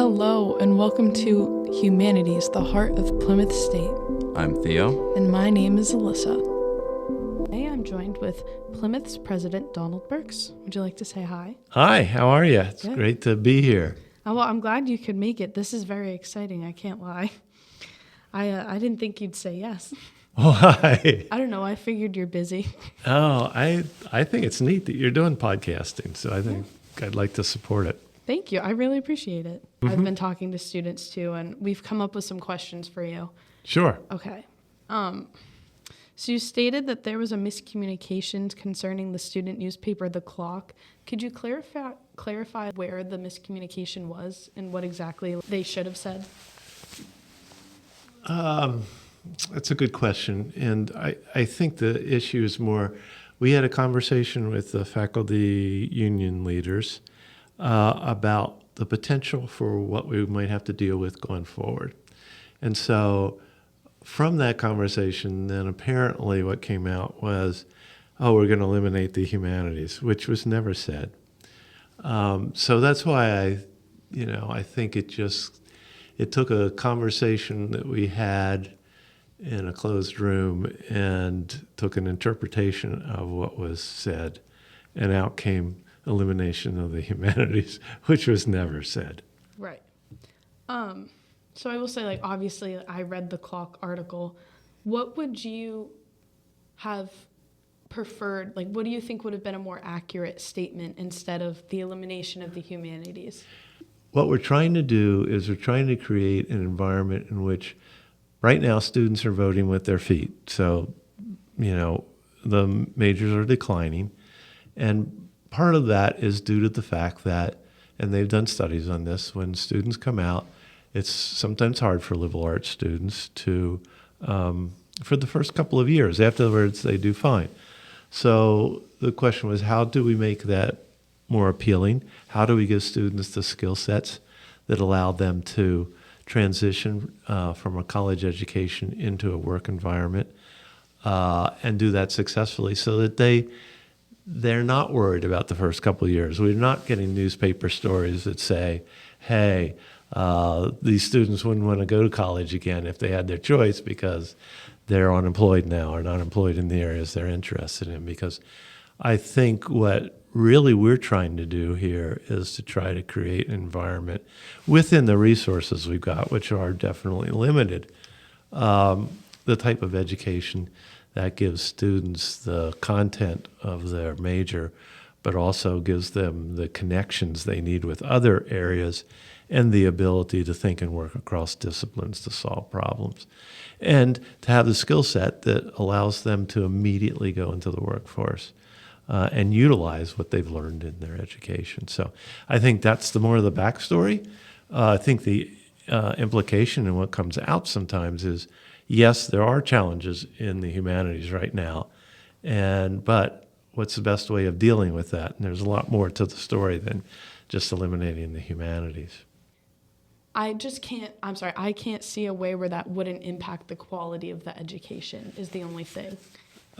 Hello, and welcome to Humanities, the heart of Plymouth State. I'm Theo. And my name is Alyssa. Today I'm joined with Plymouth's President Donald Birx. Would you like to say hi? Hi, how are you? It's Good. great to be here. Oh, well, I'm glad you could make it. This is very exciting, I can't lie. I didn't think you'd say yes. Why? I don't know, I figured you're busy. Oh, I think it's neat that you're doing podcasting, so I think I'd like to support it. Thank you, I really appreciate it. I've been talking to students too, and we've come up with some questions for you. Sure. Okay. So you stated that there was a miscommunication concerning the student newspaper, The Clock. Could you clarify where the miscommunication was and what exactly they should have said? That's a good question, and I think the issue is more, we had a conversation with the faculty union leaders about the potential for what we might have to deal with going forward. And so from that conversation, then apparently what came out was, oh, we're going to eliminate the humanities, which was never said. So that's why I think it took a conversation that we had in a closed room and took an interpretation of what was said, and out came elimination of the humanities, which was never said. Right. So I will say, obviously, I read the Clock article. What would you have preferred? What do you think would have been a more accurate statement instead of the elimination of the humanities? What we're trying to do is we're trying to create an environment in which right now students are voting with their feet. So, the majors are declining. And part of that is due to the fact that, and they've done studies on this, when students come out, it's sometimes hard for liberal arts students to, for the first couple of years. Afterwards, they do fine. So the question was, how do we make that more appealing? How do we give students the skill sets that allow them to transition from a college education into a work environment and do that successfully so that they're not worried about the first couple of years. We're not getting newspaper stories that say, hey, these students wouldn't want to go to college again if they had their choice because they're unemployed now or not employed in the areas they're interested in. Because I think what really we're trying to do here is to try to create an environment within the resources we've got, which are definitely limited, the type of education that gives students the content of their major, but also gives them the connections they need with other areas and the ability to think and work across disciplines to solve problems, and to have the skill set that allows them to immediately go into the workforce and utilize what they've learned in their education. So I think that's the more of the backstory. I think the implication and what comes out sometimes is, yes, there are challenges in the humanities right now, but what's the best way of dealing with that? And there's a lot more to the story than just eliminating the humanities. I can't see a way where that wouldn't impact the quality of the education is the only thing.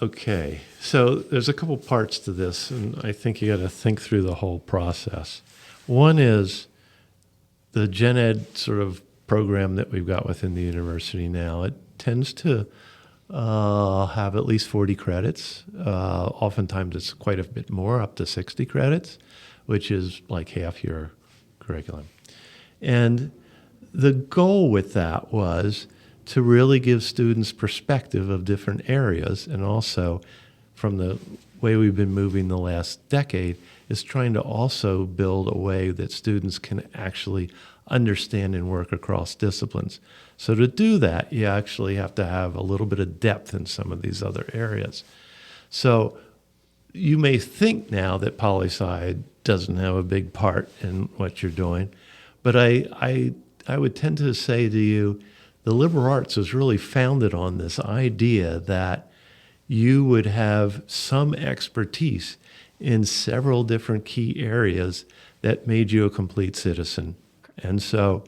Okay, so there's a couple parts to this, and I think you got to think through the whole process. One is the gen ed sort of program that we've got within the university now. It tends to have at least 40 credits. Oftentimes it's quite a bit more, up to 60 credits, which is like half your curriculum. And the goal with that was to really give students perspective of different areas, and also from the way we've been moving the last decade is trying to also build a way that students can actually understand and work across disciplines. So to do that, you actually have to have a little bit of depth in some of these other areas. So you may think now that poli-sci doesn't have a big part in what you're doing, but I would tend to say to you, the liberal arts was really founded on this idea that you would have some expertise in several different key areas that made you a complete citizen. And so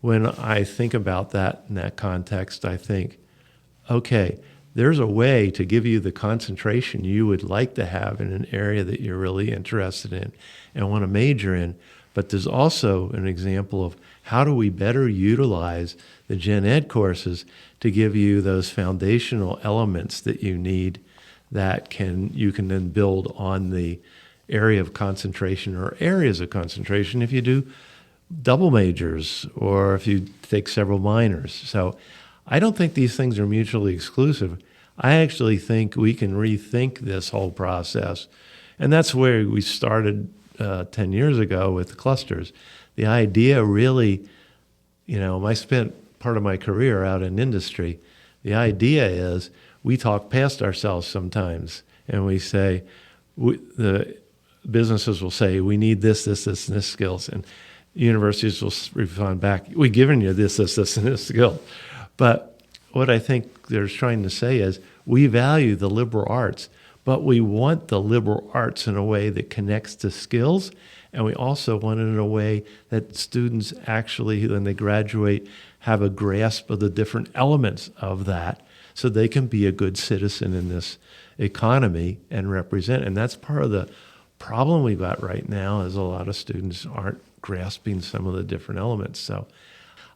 when I think about that in that context, I think, okay, there's a way to give you the concentration you would like to have in an area that you're really interested in and want to major in, but there's also an example of how do we better utilize the gen ed courses to give you those foundational elements that you need that you can then build on the area of concentration or areas of concentration if you do double majors or if you take several minors. So I don't think these things are mutually exclusive. I actually think we can rethink this whole process. And that's where we started 10 years ago with the clusters. The idea really, I spent part of my career out in industry. The idea is we talk past ourselves sometimes and we say, the businesses will say, we need this, and this skills. And universities will respond back, we've given you this, and this skill. But what I think they're trying to say is we value the liberal arts, but we want the liberal arts in a way that connects to skills. And we also want it in a way that students actually, when they graduate, have a grasp of the different elements of that so they can be a good citizen in this economy and represent. And that's part of the problem we've got right now is a lot of students aren't grasping some of the different elements. So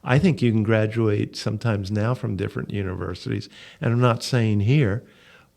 I think you can graduate sometimes now from different universities. And I'm not saying here,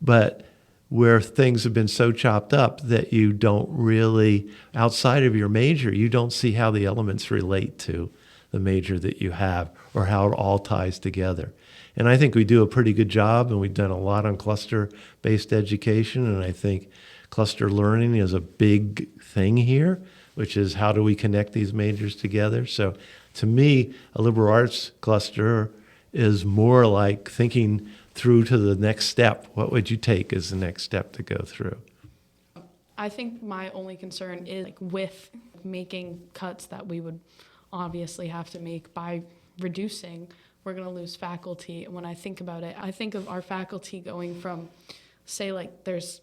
but where things have been so chopped up that you don't really, outside of your major, you don't see how the elements relate to the major that you have or how it all ties together. And I think we do a pretty good job, and we've done a lot on cluster-based education, and I think cluster learning is a big thing here, which is how do we connect these majors together. So to me, a liberal arts cluster is more like thinking through to the next step. What would you take as the next step to go through? I think my only concern is with making cuts that we would obviously have to make by reducing, we're going to lose faculty. And when I think about it, I think of our faculty going from, say, there's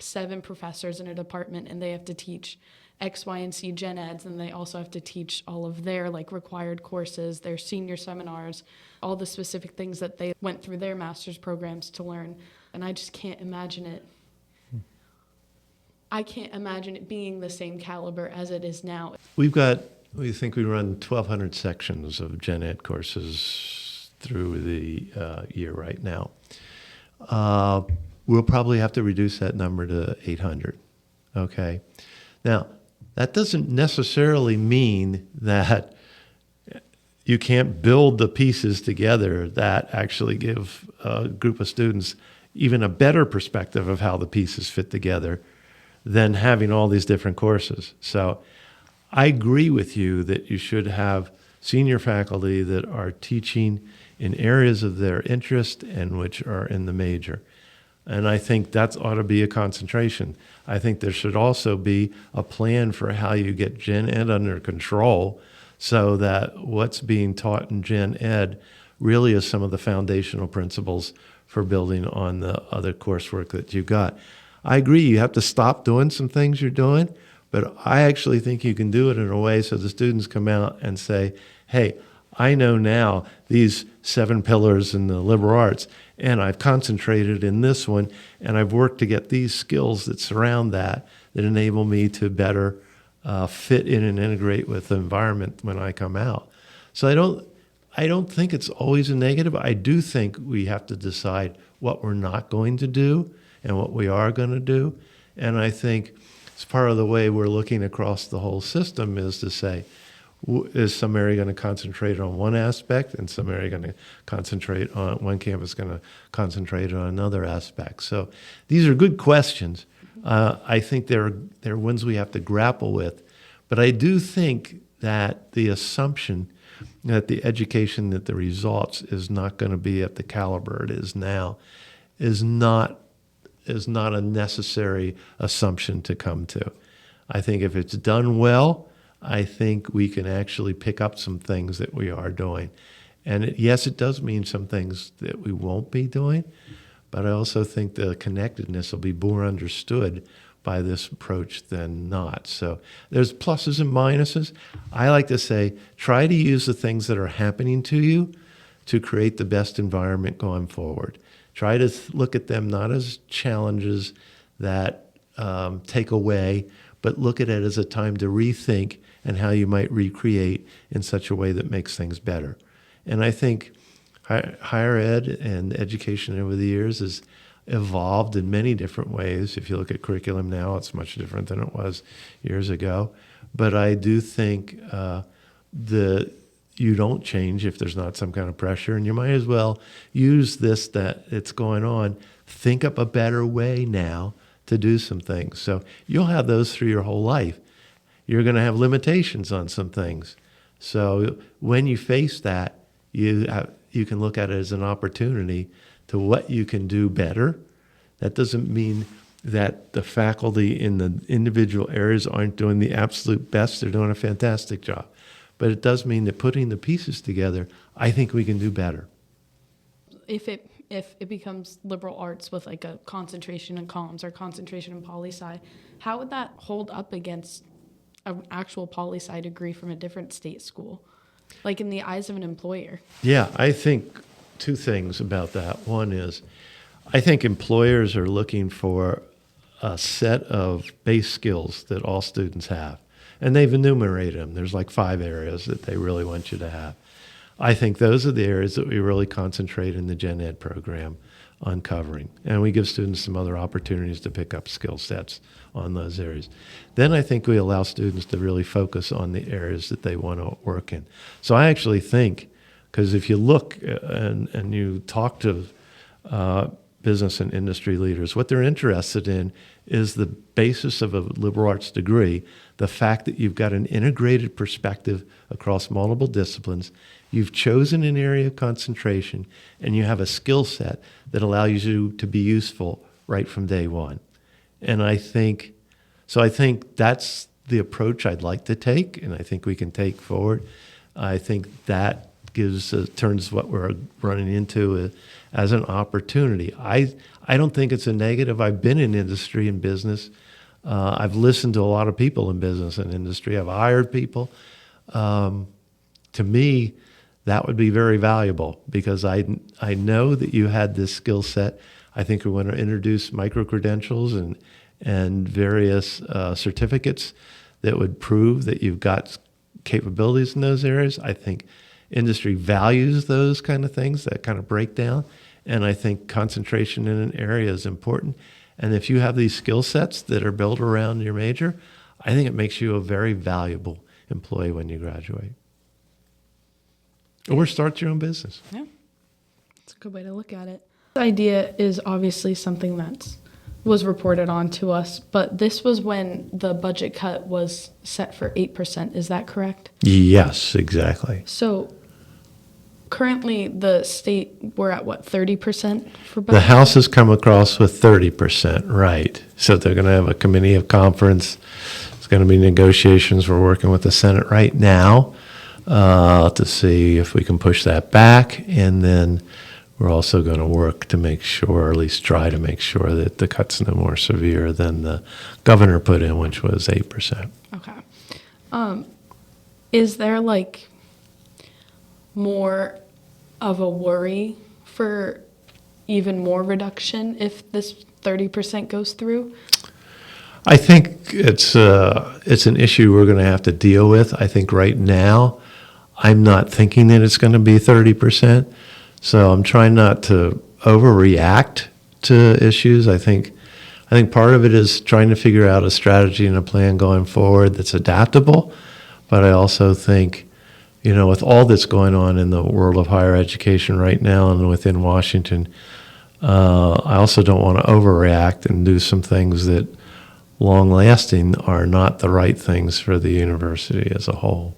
7 professors in a department and they have to teach X, Y, and Z gen eds, and they also have to teach all of their required courses, their senior seminars, all the specific things that they went through their master's programs to learn. And I just can't imagine it. I can't imagine it being the same caliber as it is now. We think we run 1,200 sections of gen ed courses through the year right now. We'll probably have to reduce that number to 800. Okay. Now, that doesn't necessarily mean that you can't build the pieces together that actually give a group of students even a better perspective of how the pieces fit together than having all these different courses. So I agree with you that you should have senior faculty that are teaching in areas of their interest and which are in the major. And I think that ought to be a concentration. I think there should also be a plan for how you get gen ed under control so that what's being taught in gen ed really is some of the foundational principles for building on the other coursework that you got. I agree, you have to stop doing some things you're doing, but I actually think you can do it in a way so the students come out and say, hey, I know now these 7 pillars in the liberal arts, and I've concentrated in this one, and I've worked to get these skills that surround that enable me to better fit in and integrate with the environment when I come out. So I don't think it's always a negative. I do think we have to decide what we're not going to do and what we are going to do. And I think it's part of the way we're looking across the whole system is to say, is some area going to concentrate on one aspect and some area going to concentrate on one campus going to concentrate on another aspect? So these are good questions. I think they're ones we have to grapple with. But I do think that the assumption that the education, that the results is not going to be at the caliber it is now is not a necessary assumption to come to. I think if it's done well, I think we can actually pick up some things that we are doing. And yes, it does mean some things that we won't be doing, but I also think the connectedness will be more understood by this approach than not. So there's pluses and minuses. I like to say, try to use the things that are happening to you to create the best environment going forward. Try to look at them not as challenges that take away, but look at it as a time to rethink and how you might recreate in such a way that makes things better. And I think higher ed and education over the years has evolved in many different ways. If you look at curriculum now, it's much different than it was years ago. But I do think you don't change if there's not some kind of pressure, and you might as well use this that it's going on. Think up a better way now to do some things. So you'll have those through your whole life. You're going to have limitations on some things. So when you face that, you can look at it as an opportunity to what you can do better. That doesn't mean that the faculty in the individual areas aren't doing the absolute best. They're doing a fantastic job. But it does mean that putting the pieces together, I think we can do better. If it becomes liberal arts with like a concentration in comms or concentration in poli-sci, how would that hold up against an actual poli-sci degree from a different state school, like in the eyes of an employer? Yeah, I think two things about that. One is, I think employers are looking for a set of base skills that all students have. And they've enumerated them. There's like 5 areas that they really want you to have. I think those are the areas that we really concentrate in the Gen Ed program on covering. And we give students some other opportunities to pick up skill sets on those areas. Then I think we allow students to really focus on the areas that they want to work in. So I actually think, because if you look and you talk to business and industry leaders, what they're interested in is the basis of a liberal arts degree, the fact that you've got an integrated perspective across multiple disciplines, you've chosen an area of concentration, and you have a skill set that allows you to be useful right from day one. And I think that's the approach I'd like to take, and I think we can take forward. I think that turns what we're running into as an opportunity. I don't think it's a negative. I've been in industry and business. I've listened to a lot of people in business and industry. I've hired people. To me, that would be very valuable because I know that you had this skill set. I think we want to introduce micro-credentials and various certificates that would prove that you've got capabilities in those areas. I think industry values those kind of things, that kind of breakdown. And I think concentration in an area is important. And if you have these skill sets that are built around your major, I think it makes you a very valuable employee when you graduate. Or start your own business. Yeah, that's a good way to look at it. The idea is obviously something that was reported on to us, but this was when the budget cut was set for 8%. Is that correct? Yes, exactly. So currently the state, we're at what, 30% for budget? The House has come across with 30%, right. So they're going to have a committee of conference. It's going to be negotiations. We're working with the Senate right now to see if we can push that back. And then we're also going to work to make sure, or at least try to make sure, that the cut's no more severe than the governor put in, which was 8%. Okay. Is there like more of a worry for even more reduction if this 30% goes through? I think it's an issue we're going to have to deal with. I think right now, I'm not thinking that it's going to be 30%. So I'm trying not to overreact to issues. I think part of it is trying to figure out a strategy and a plan going forward that's adaptable. But I also think, with all that's going on in the world of higher education right now and within Washington, I also don't want to overreact and do some things that long-lasting are not the right things for the university as a whole.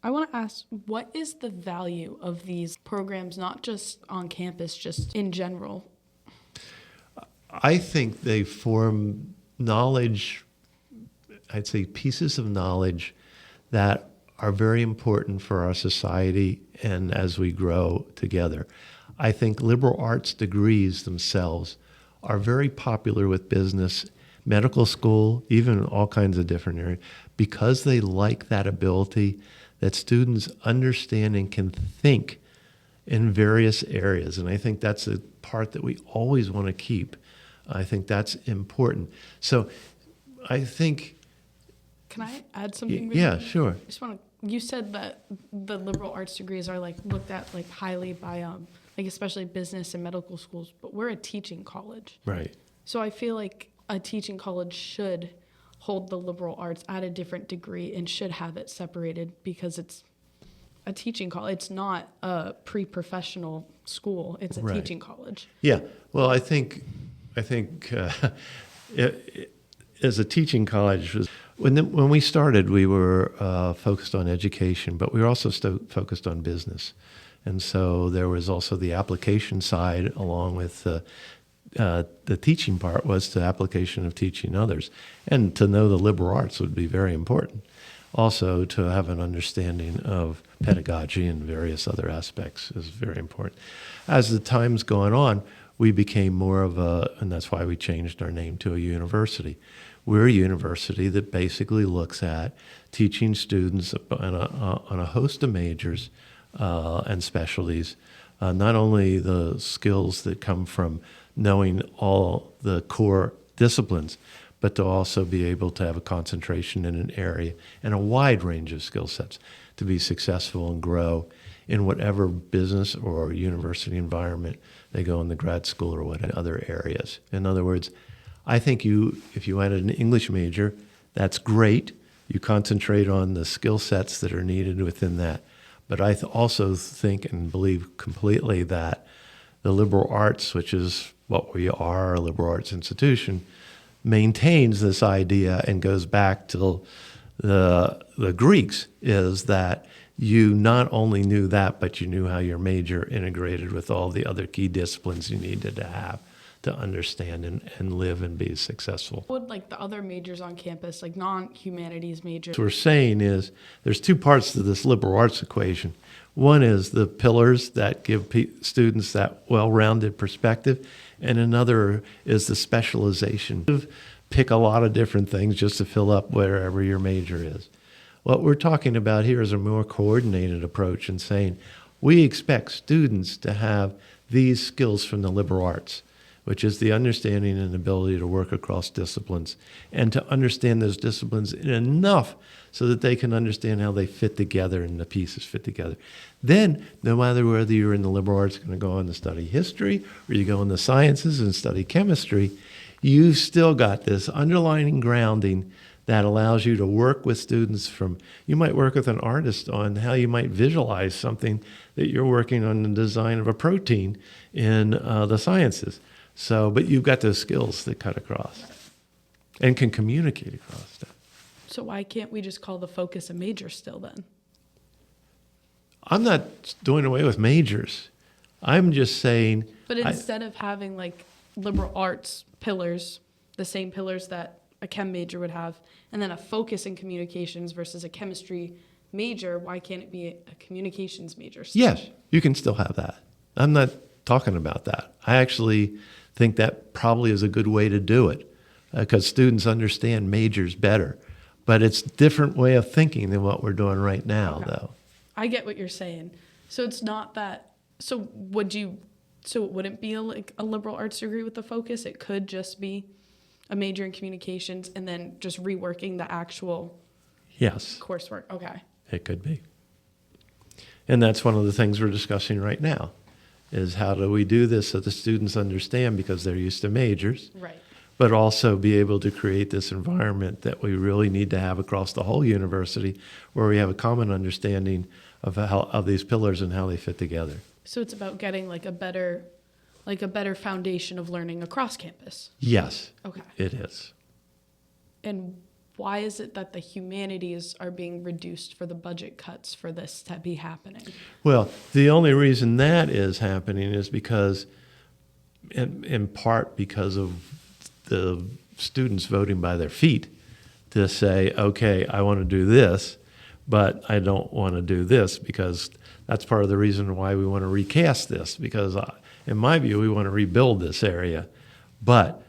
I want to ask, what is the value of these programs, not just on campus, just in general? I think they form knowledge, I'd say pieces of knowledge that are very important for our society and as we grow together. I think liberal arts degrees themselves are very popular with business, medical school, even all kinds of different areas, because they like that ability that students understand and can think in various areas. And I think that's a part that we always want to keep. I think that's important. So I think Can I add something? Yeah, sure. I just want to. You said that the liberal arts degrees are like looked at like highly by like especially business and medical schools, but we're a teaching college. Right. So I feel like a teaching college should hold the liberal arts at a different degree and should have it separated because it's a teaching college. It's not a pre-professional school. It's a Right. teaching college. Yeah. Well, I think as a teaching college, when we started, we were focused on education, but we were also focused on business. And so there was also the application side along with the teaching part was the application of teaching others. And to know the liberal arts would be very important. Also, to have an understanding of pedagogy and various other aspects is very important. As the time's gone on, we became more of and that's why we changed our name to a university. We're a university that basically looks at teaching students on a host of majors and specialties, not only the skills that come from knowing all the core disciplines, but to also be able to have a concentration in an area and a wide range of skill sets to be successful and grow in whatever business or university environment they go in the grad school or what other areas. In other words, I think if you had an English major, that's great. You concentrate on the skill sets that are needed within that. But I also think and believe completely that the liberal arts, which is what we are, a liberal arts institution, maintains this idea and goes back to the Greeks, is that you not only knew that, but you knew how your major integrated with all the other key disciplines you needed to have to understand and live and be successful. What would like the other majors on campus, like non-humanities majors? What we're saying is there's two parts to this liberal arts equation. One is the pillars that give students that well-rounded perspective, and another is the specialization. Pick a lot of different things just to fill up wherever your major is. What we're talking about here is a more coordinated approach and saying we expect students to have these skills from the liberal arts, which is the understanding and ability to work across disciplines and to understand those disciplines enough so that they can understand how they fit together and the pieces fit together. Then, no matter whether you're in the liberal arts going to go on to study history or you go in the sciences and study chemistry, you've still got this underlying grounding that allows you to work with students you might work with an artist on how you might visualize something that you're working on the design of a protein in the sciences. So, but you've got those skills that cut across and can communicate across them. So why can't we just call the focus a major still then? I'm not doing away with majors. I'm just saying. But instead of having like liberal arts pillars, the same pillars that a chem major would have, and then a focus in communications versus a chemistry major, why can't it be a communications major still? Yes, you can still have that. I'm not talking about that. I actually think that probably is a good way to do it because students understand majors better. But it's a different way of thinking than what we're doing right now, though. I get what you're saying. So it's not that. So it wouldn't be a liberal arts degree with the focus. It could just be a major in communications and then just reworking the actual coursework. Okay. It could be. And that's one of the things we're discussing right now is how do we do this so the students understand because they're used to majors. Right. But also be able to create this environment that we really need to have across the whole university where we have a common understanding of these pillars and how they fit together. So it's about getting like a better foundation of learning across campus. Yes. Okay. It is. And why is it that the humanities are being reduced for the budget cuts for this to be happening? Well, the only reason that is happening is because, in part because of the students voting by their feet to say, okay, I want to do this, but I don't want to do this because that's part of the reason why we want to recast this because in my view, we want to rebuild this area. But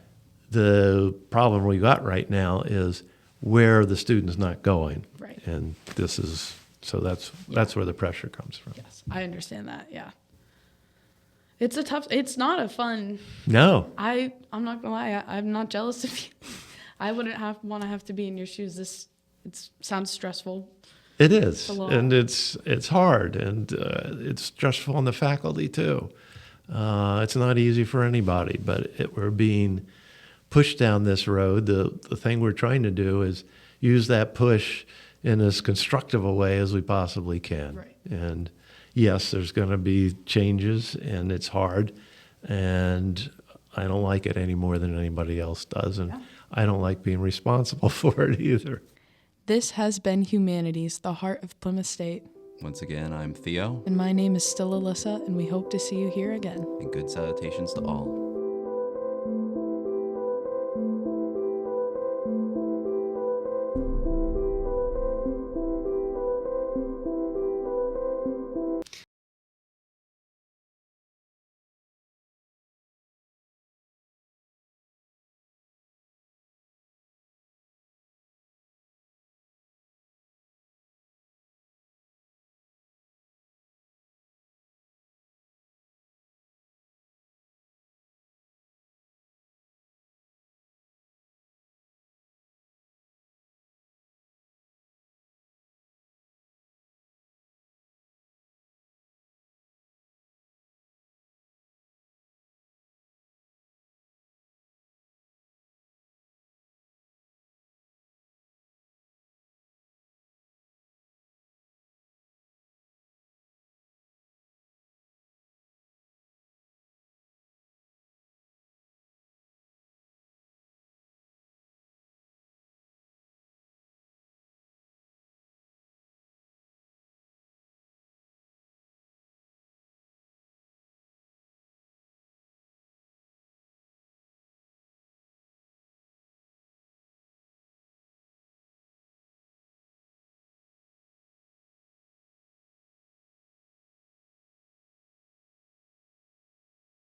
the problem we got right now is where the student's not going. Right. And that's where the pressure comes from. Yes, I understand that, yeah. It's not a fun. No. I'm not gonna lie, I'm not jealous of you. I wouldn't want to have to be in your shoes. It sounds stressful. It is, a lot. and it's hard, and it's stressful on the faculty too. It's not easy for anybody, but we're being pushed down this road. The thing we're trying to do is use that push in as constructive a way as we possibly can. Right. And yes, there's going to be changes, and it's hard, and I don't like it any more than anybody else does, and I don't like being responsible for it either. This has been Humanities, the heart of Plymouth State. Once again, I'm Theo, And my name is still Alyssa, and we hope to see you here again. and good salutations to all.